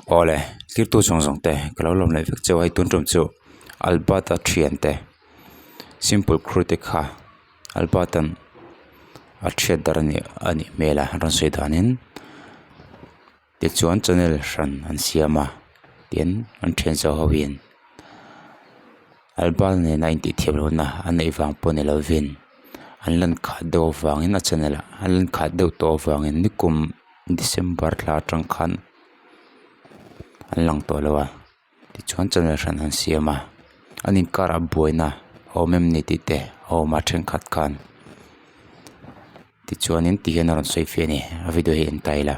Ole, tir tu song song te, kalau lom lai vek chaw ai tun trom chaw, Alberta Fiamthu, simple crew te kha, Alberta a thiat darh ani mela ran soi danin, ti chuan channel hran an siama, tian an thian chaw hawin. Alberta ne 90 thiam lo na an Engvang po ne lo vin, an lan khat do wangin a channel an lan khat do to wangin nikum December thla tang khan an lang to lawa ti chuan channel hran an siama anin kara buaina homem ni ti te ho ma then khat khan ti chuanin ti hian ron soi fe ni a video hi en taila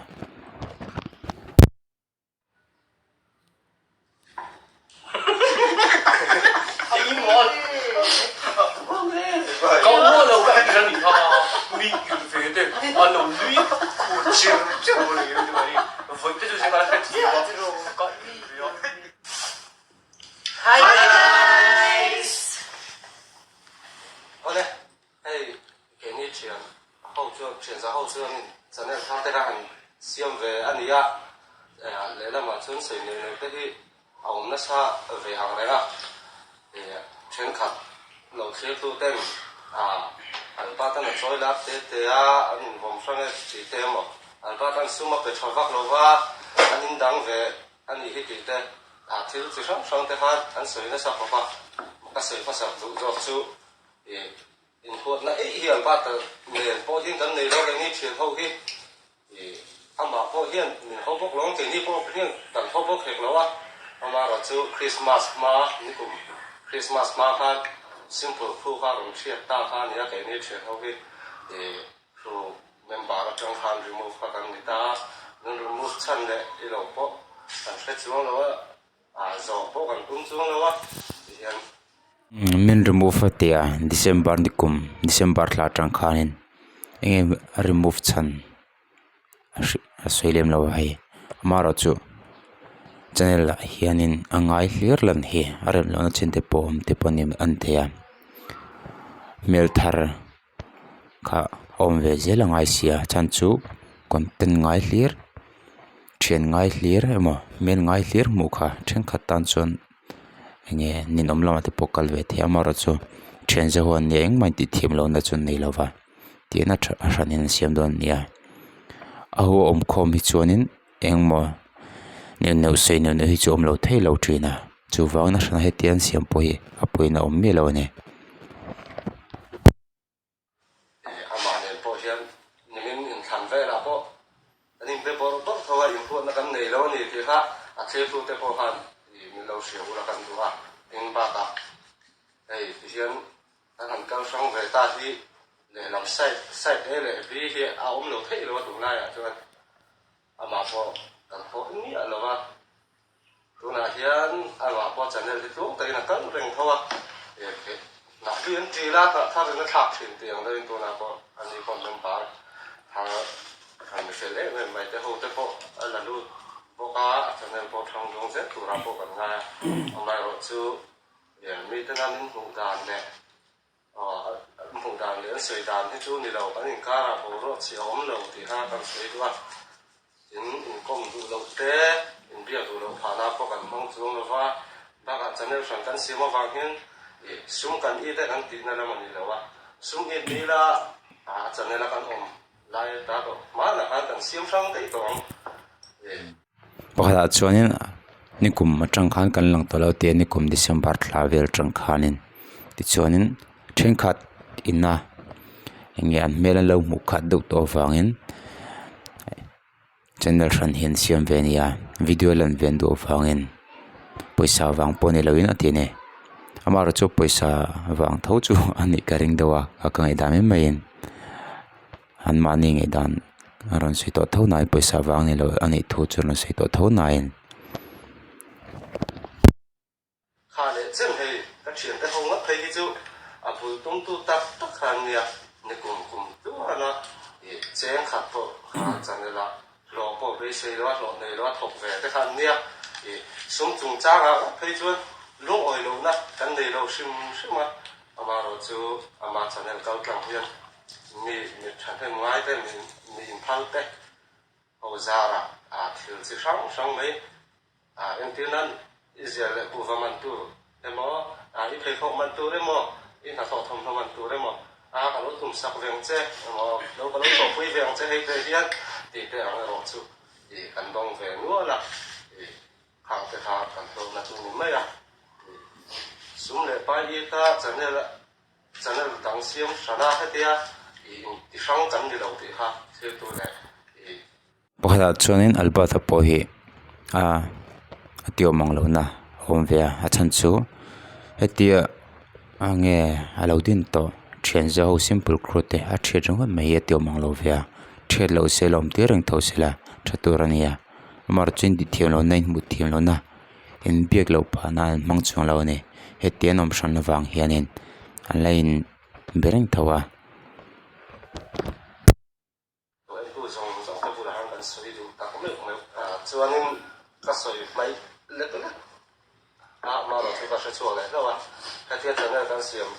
Hi guys. Ole, hey, cái này chuyện hậu chuyện chuyện ra hậu chuyện cho nên thằng ta anh xem về anh ấy lấy làm mà chuẩn sự này cái thì ông nó sa về hàng này thì chuyện khát lâu xưa tu tên anh ba tăng chơi lát thế anh vòng sang cái chỉ thế mà anh ba tăng sum cái chơi vác lâu anh đang về anh ấy cái thế thiếu chỉ sang thế anh soi nó sa phá cái soi phá sa rồi chú in hốt na hiện ba tờ nền bao hiên cái này đó cái này chuyện hậu hi mà bao hiên mình hậu bốc lóng cái này bao hiên tận hậu bốc hết rồi mà rồi chú Christmas mà như cũng Christmas mà phan simple phu pha cũng chuyện ta phan này cái này chuyện hậu hi rồi member trong phan remove pha cái người ta nên remove chân đấy đi lâu bốc cần phải xuống rồi rồi bốc cần cũng xuống rồi min remove tia December nikum December thla tang khanin enge remove chan a soilem lo hai amaro chu channel hianin angai hlir lan hi arem lo na chinte pom te ponim an thea mel thar kha om ve zel angai sia chan chu content ngai hlir thian ngai hlir emo men ngai hlir mu kha then khatan chon enge nin omlama te pokal ve the amaro chu thian ze hon ni eng mai ti thim lo na chun nei lova ti na hranin siam don nia aho om khom hi chuanin engmo ne no sei no hi chu om lo thei lo trina chu wang na hran he tian siam po hi apoina om me lo ne amane po hian nin in than ve la po anin be po to thawa in po na kan nei lo ni ti kha a the tu te po han min lo sia ula kan tu eng ba ta ei ti hian an han kal sang ve ta hi le lam sai le bi hi a om lo thei lo tu lai chuan ama po kan po ni ala wa tu na hian ama po channel ti tu te na kan reng thawa na hian ti la ta tha na thak thin tiang le tu na po ani kon member ha han se le mai te ho te po ala lu po ka channel po thang dong se tu ra po kan nga mai ro chu mi te nan hu dan le hu dan le soi dan hi chu ni lo kan in ka ra po ro chi om lo ti ha kan soi tu in kom tu lo te in bia tu lo pha na po kan mong chu lo wa ba ka channel san kan si mo wang hin sum kan i te kan ti na la mani lo wa sum i ni la channel kan om lai ta do ma na kan sim sang te to pakhat chuanin nikum atang khan kan lang to lo te nikum December thla vel tang khanin ti chuanin then khat inna enge an mel lo mu khat do to wangin channel hran hin siam ve nia video lan ven do wangin poisa wang pone loin atine amaro chu poisa wang tho chu ani karing dawa akangai dame main an mani nge dan aron sei to tho nai poisa wang ni lo ani thu chu no sei to tho nai kha le chen he ka thian te hong na phei hi chu a phu tum tu tak tak khan nia ne kum tu ana chen khat po chan la lo po be sei lo nei lo thok ve te khan nia sum chung cha ga phei chuan lu oi lo na kan nei lo sim ma ama ro chu ama channel kal tlang hian mi than the ngai te mi in phal te ho zara thil chi sang sang mai em tin nan Israel ku va man tu emo I phe khok man tu emo in ha tho thom man tu emo ka lo tum sak veng che emo lo ka lo to pui veng che hei te hian ti te ang ro chu kan dong ve nu la khang te kha kan to na tu ni mai a sum le pa yi ta channel dang siam sana ha tia ti sang chan di lo ti ha se tu le pakhat chuanin Alberta pawh hi atio mang lo na hom ve achhan chu hetia ange alo din to thian zo simple khrote a thia jong mai atio mang lo ve thia lo se lom ti reng tho sela thaturania mar chin di thiam lo nei mu thiam lo na in biak lo pa na mang chung lo ne hetia nom shan wang hianin alain bereng thawa chuanin ka soi mai le tu ma lo thu ka se chuang le lawa ka tia channel kan siam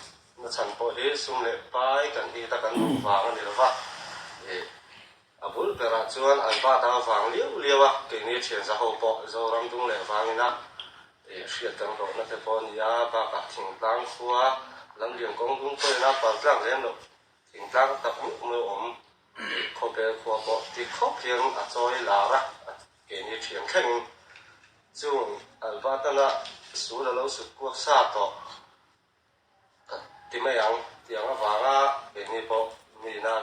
na chan po he sum le pai kan hi ta kan lu wang ani lawa abul pera chuan an ba ta wang liu wa ke ni chen za ho po zo ram tung le wang ina hriat kan ro na te po nia ba ka thing tang khua lam lian kong tung ko na pa tlang le no thing tang ta mu om ko pe ko po ti khop hiang a choi la ra ke ni thiam kheng chung Alberta na su la lo su ko sa to ti mai ang tiang awanga ke ni po mi na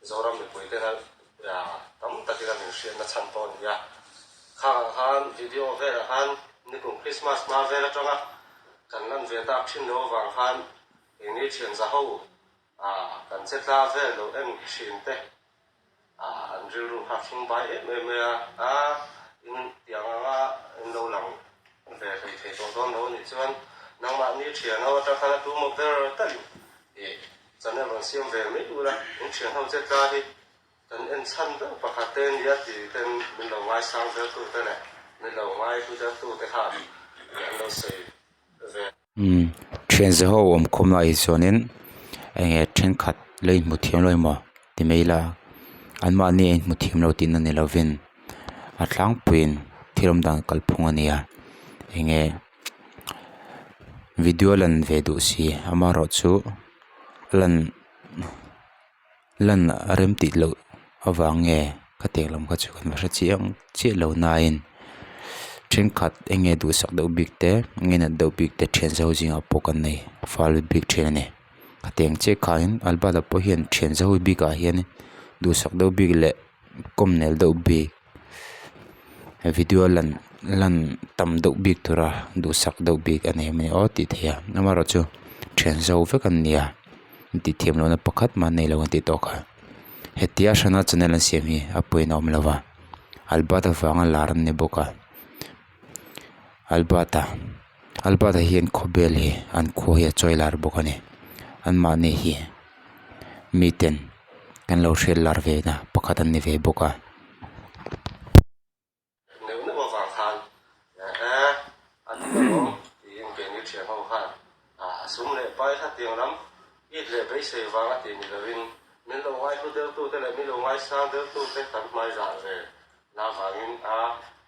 zoram mi poi te na ya tam ta ti la min sian na chan ton ya khang han video ve han ni kum Christmas ma ve la tonga kan nan ve ta thin lo wang han ke ni thian za ho kan che ta ve lo em shin te an ru ha thing bai me in tiang anga in lo lang ve thei to don lo ni chuan nang ma ni thian ho ta kha tu mo ver ta li channel ron siam ve me du la in thian ho che ta hi kan en chan da pa kha ten ya ti ten min lo ngai sang ve tu te le min lo ngai tu da tu te kha an lo se ve thian ze ho om khom lai chuanin enge then khat lei mu thiam loi mo ti meila an ma ni mu thiam lo tin ani lovin a tlang puin thirom dang kalphung ania enge video lan ve du si amaro chu lan rem ti lo awange ka teklam ka chu kan va chiang che lo na in thin khat enge du sak do big te ngena do big te thian zo jinga pokan nei fal big thian ne ka teng che khain Alberta po hian thian zo big a hian du sak do big le komnel do big video lan tam do big tura du sak do big ane me o ti thia amaro chu thian zo ve kan nia ti thiam lo na pakhat ma nei lo ti to kha hetia shana channel an siam hi apoi nom lawa Alberta wanga laran ne boka Alberta hian khobel hi an kho hi choi lar bokani an ma ne hi miten kan lo hrel lar ve na pakhat an ni ve boka nếu nó vào vàng than anh thì em kể như chuyện hậu hạn súng lệ bay thắt tiền lắm ít lệ bấy sề vàng tiền như là mình lâu ngoài thu tiêu tu thế này mình lâu ngoài sang tiêu tu thế tận mai giả về là vàng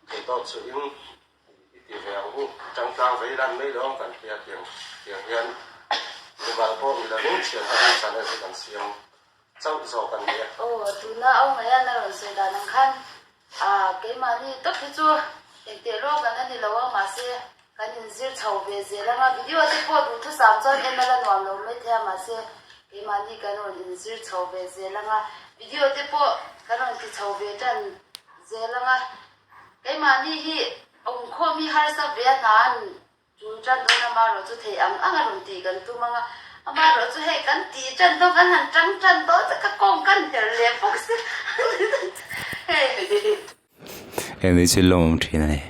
thì tốt sự in thì về ông trăng với đan mấy đó cần tiền tiền hiền nhưng mà bộ mình là những chuyện hay sản là cần xiêm trong giàu cần tiền tụi nó ông ấy nó rồi là năng khăn cái mà đi tất cái chua để tiền lô cái này lâu mà xe cái nhìn dễ chầu về dễ lắm mà video thì có đủ thứ sản xuất em là làm lâu mấy theo mà xe cái mà đi cái nó nhìn dễ chầu về dễ lắm mà video thì có cái nó thì chầu về chân dễ lắm mà cái mà đi hi ông không mi hai sao Việt Nam chú chân đó mà rồi chú thấy ăn rồi thì gần tu mà rồi chú hay cắn tí chân đó cắn hàng trắng chân đó các con cắn thì liền bốc xí em đi chơi lồng thì này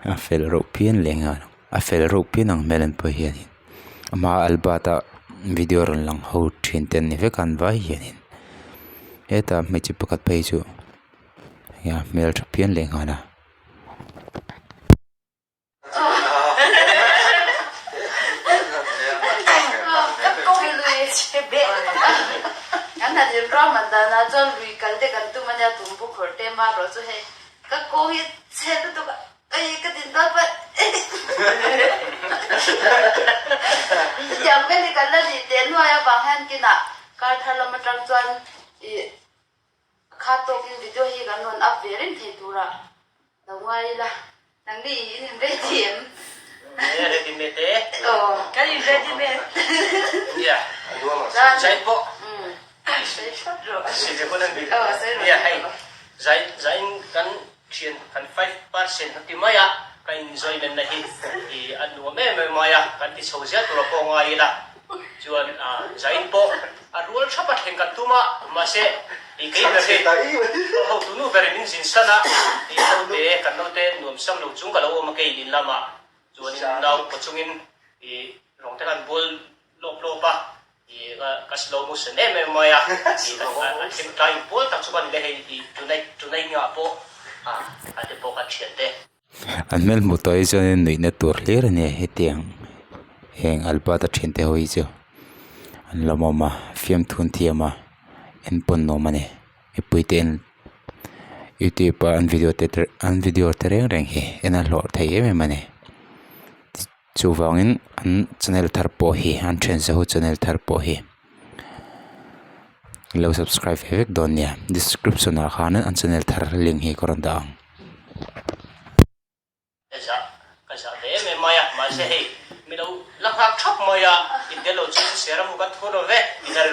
fel European lenga fel European ang melen po hian ama Alberta video ron lang ho thin ten ni ve kan vai hian eta me chi pakat pe chu ya mel European lenga na anh là điểm rõ mà ta na cho lùi cái để cái tụi mình tụm bốc khởi tema rồi cho hay các cô ấy xem tụi cái đó vậy chẳng biết thì cái là gì đến ngoài bằng hen kia nè cái thay làm trang chuẩn khát tô cái video hi cái non up về đến thì tu ra đầu ngoài là đang đi nhìn về tiền ready made cái gì về thì về yeah ra zai po sẽ sắp rồi si je ko nan bi sẽ rồi yeah hay zai kan chian kan 5% hati maya kan enjoyment na hi anu me maya kan ti chhojia tu ko ngai la chuan zai po rule thapa theng kan tuma ma se i ke na se ho tu nu very min sin sana i ho te kan no te nuam sam lo chung ka lo ma ke din lama chuan in daw ko chungin i rong te kan bol lo pa i ka slow motion me maya i ka time bol ta chuan le hei i tunai nga po ate po ka chian te an mel mu toi cho nên nui na tur ler ne hetiang heng Alberta thinte hoi chu an lamama Fiamthu thiama en pon no mane ipuiten YouTube an video te reng hi en a hlor thei em mane chu wangin an channel thar po hi an then sa hu channel thar po hi lo subscribe hevek don nia description a khan an channel thar link hi koran daang kaza de me maya ma se hei mi lo la khak thap maya in de lo chin seram ka thono ve inare